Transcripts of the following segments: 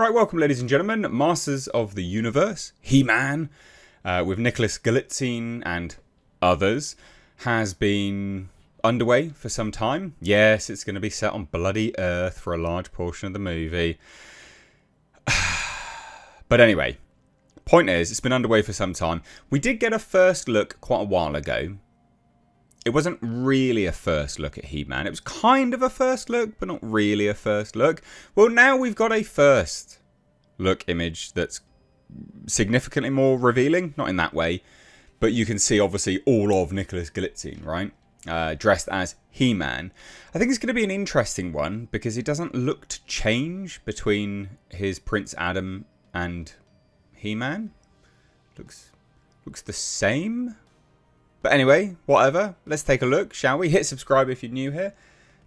Right, welcome ladies and gentlemen, Masters of the Universe, He-Man, with Nicholas Galitzine and others, has been underway for some time. Yes, it's going to be set on bloody Earth for a large portion of the movie. But anyway, point is, it's been underway for some time. We did get a first look quite a while ago. It wasn't really a first look at He-Man. It was kind of a first look, but not really a first look. Well, now we've got a first look image that's significantly more revealing. Not in that way, but you can see, obviously, all of Nicholas Galitzine, right? Dressed as He-Man. I think it's going to be an interesting one, because he doesn't look to change between his Prince Adam and He-Man. Looks the same. But anyway, whatever. Let's take a look, shall we? Hit subscribe if you're new here.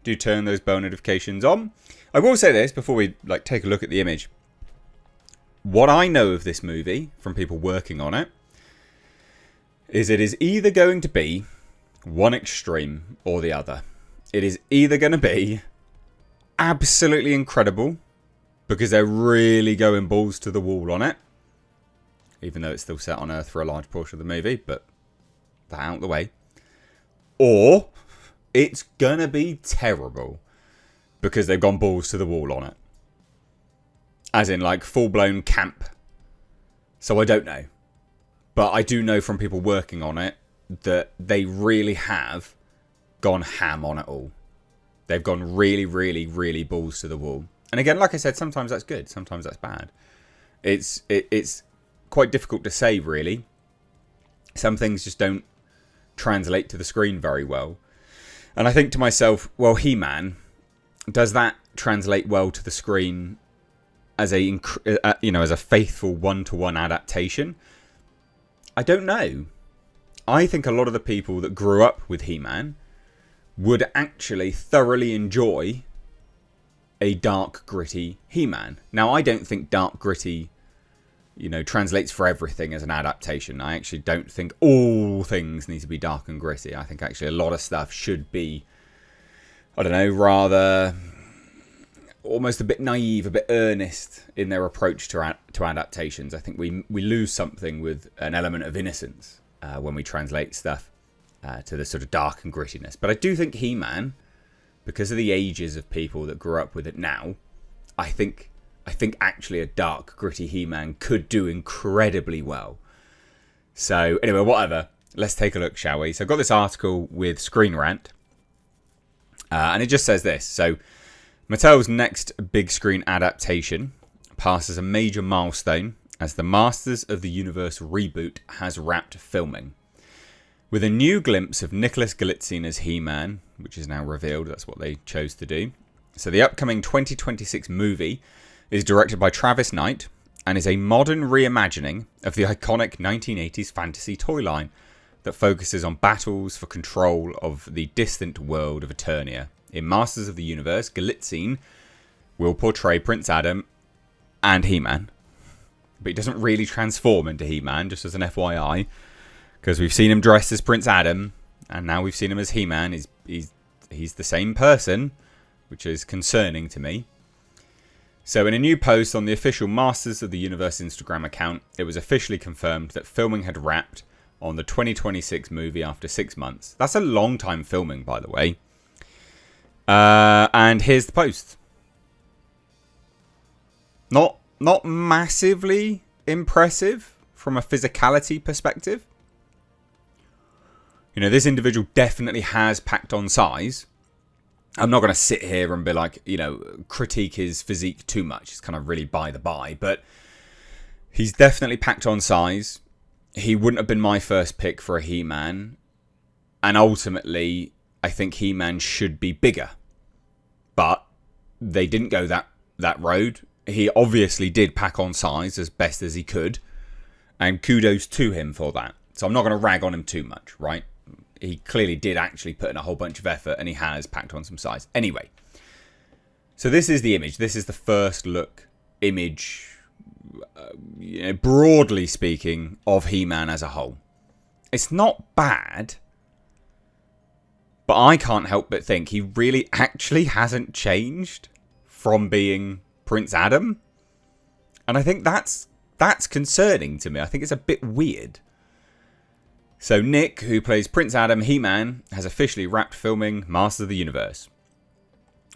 Do turn those bell notifications on. I will say this before we take a look at the image. What I know of this movie from people working on it is it is either going to be one extreme or the other. It is either going to be absolutely incredible because they're really going balls to the wall on it, even though it's still set on Earth for a large portion of the movie, but that out the way, or it's gonna be terrible because they've gone balls to the wall on it, as in full-blown camp. So I don't know, but I do know from people working on it that they really have gone ham on it all. They've gone really, really, really balls to the wall. And again, like I said, sometimes that's good, sometimes that's bad. It's quite difficult to say, really. Some things just don't translate to the screen very well. And I think to myself, well, He-Man, does that translate well to the screen as a faithful one-to-one adaptation? I don't know. I think a lot of the people that grew up with He-Man would actually thoroughly enjoy a dark, gritty He-Man. Now, I don't think dark, gritty translates for everything as an adaptation. I actually don't think all things need to be dark and gritty. I think actually a lot of stuff should be, I don't know, rather almost a bit naive, a bit earnest in their approach to adaptations. I think we lose something with an element of innocence when we translate stuff to the sort of dark and grittiness. But I do think He-Man, because of the ages of people that grew up with it now, I think actually a dark, gritty He-Man could do incredibly well. So, anyway, whatever. Let's take a look, shall we? So, I've got this article with Screen Rant. And it just says this. So, Mattel's next big screen adaptation passes a major milestone as the Masters of the Universe reboot has wrapped filming. With a new glimpse of Nicholas Galitzine as He-Man, which is now revealed, that's what they chose to do. So, the upcoming 2026 movie is directed by Travis Knight and is a modern reimagining of the iconic 1980s fantasy toy line that focuses on battles for control of the distant world of Eternia. In Masters of the Universe, Galitzine will portray Prince Adam and He-Man, but he doesn't really transform into He-Man, just as an FYI, because we've seen him dressed as Prince Adam and now we've seen him as He-Man. He's the same person, which is concerning to me. So in a new post on the official Masters of the Universe Instagram account, it was officially confirmed that filming had wrapped on the 2026 movie after 6 months. That's a long time filming, by the way. And here's the post. Not massively impressive from a physicality perspective. This individual definitely has packed on size. I'm not going to sit here and be critique his physique too much. It's kind of really by the by. But he's definitely packed on size. He wouldn't have been my first pick for a He-Man. And ultimately, I think He-Man should be bigger. But they didn't go that road. He obviously did pack on size as best as he could. And kudos to him for that. So I'm not going to rag on him too much, right? He clearly did actually put in a whole bunch of effort and he has packed on some size. Anyway, so this is the image. This is the first look image, broadly speaking, of He-Man as a whole. It's not bad, but I can't help but think he really actually hasn't changed from being Prince Adam. And I think that's concerning to me. I think it's a bit weird. So Nick, who plays Prince Adam, He-Man, has officially wrapped filming Masters of the Universe.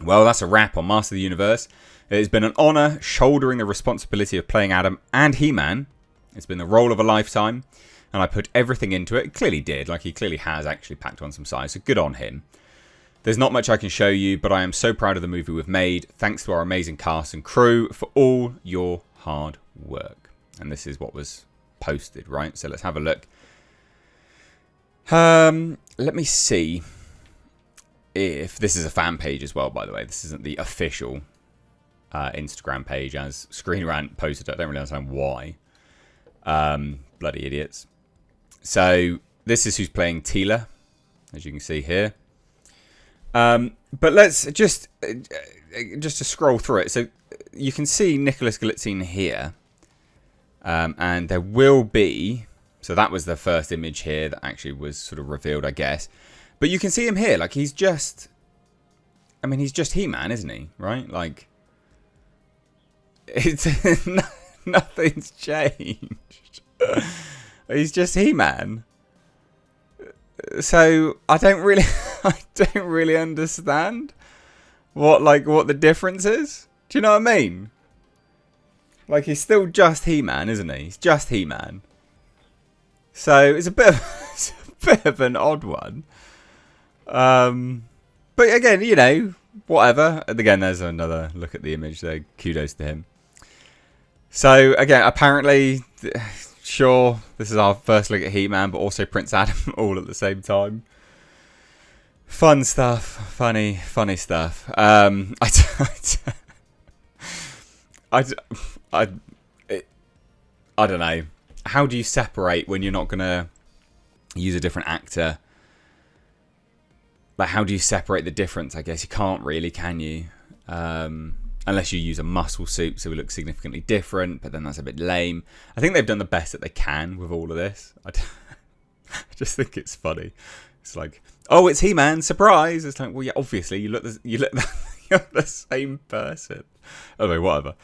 Well, that's a wrap on Masters of the Universe. It has been an honour shouldering the responsibility of playing Adam and He-Man. It's been the role of a lifetime, and I put everything into it. It clearly did. Like, he clearly has actually packed on some size, so good on him. There's not much I can show you, but I am so proud of the movie we've made. Thanks to our amazing cast and crew for all your hard work. And this is what was posted, right? So let's have a look. Let me see if this is a fan page as well, by the way. This isn't the official Instagram page as Screen Rant posted. I don't really understand why. Bloody idiots. So this is who's playing Teela, as you can see here. But let's just to scroll through it. So you can see Nicholas Galitzine here. And there will be... So that was the first image here that actually was sort of revealed, I guess. But you can see him here. Like, he's just... I mean, he's just He-Man, isn't he? Right? Like... It's... Nothing's changed. He's just He-Man. So, I don't really understand what the difference is. Do you know what I mean? Like, he's still just He-Man, isn't he? He's just He-Man. So it's a bit of an odd one. But again, you know, whatever. And again, there's another look at the image there. Kudos to him. So again, apparently, sure, this is our first look at He-Man, but also Prince Adam all at the same time. Fun stuff. Funny stuff. I don't know. How do you separate when you're not going to use a different actor? Like, how do you separate the difference? I guess you can't really, can you? Unless you use a muscle suit so it looks significantly different, but then that's a bit lame. I think they've done the best that they can with all of this. I just think it's funny. It's like, oh, it's He-Man, surprise! It's like, well, yeah, obviously you're the same person. Anyway, whatever.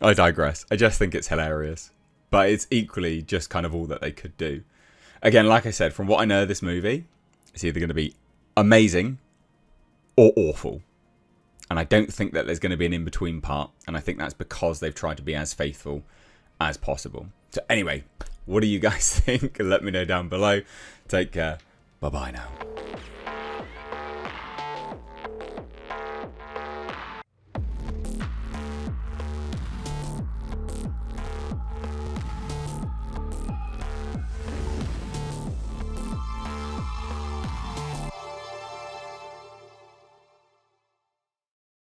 I digress. I just think it's hilarious. But it's equally just kind of all that they could do. Again, like I said, from what I know of this movie, it's either going to be amazing or awful. And I don't think that there's going to be an in-between part. And I think that's because they've tried to be as faithful as possible. So anyway, what do you guys think? Let me know down below. Take care. Bye-bye now.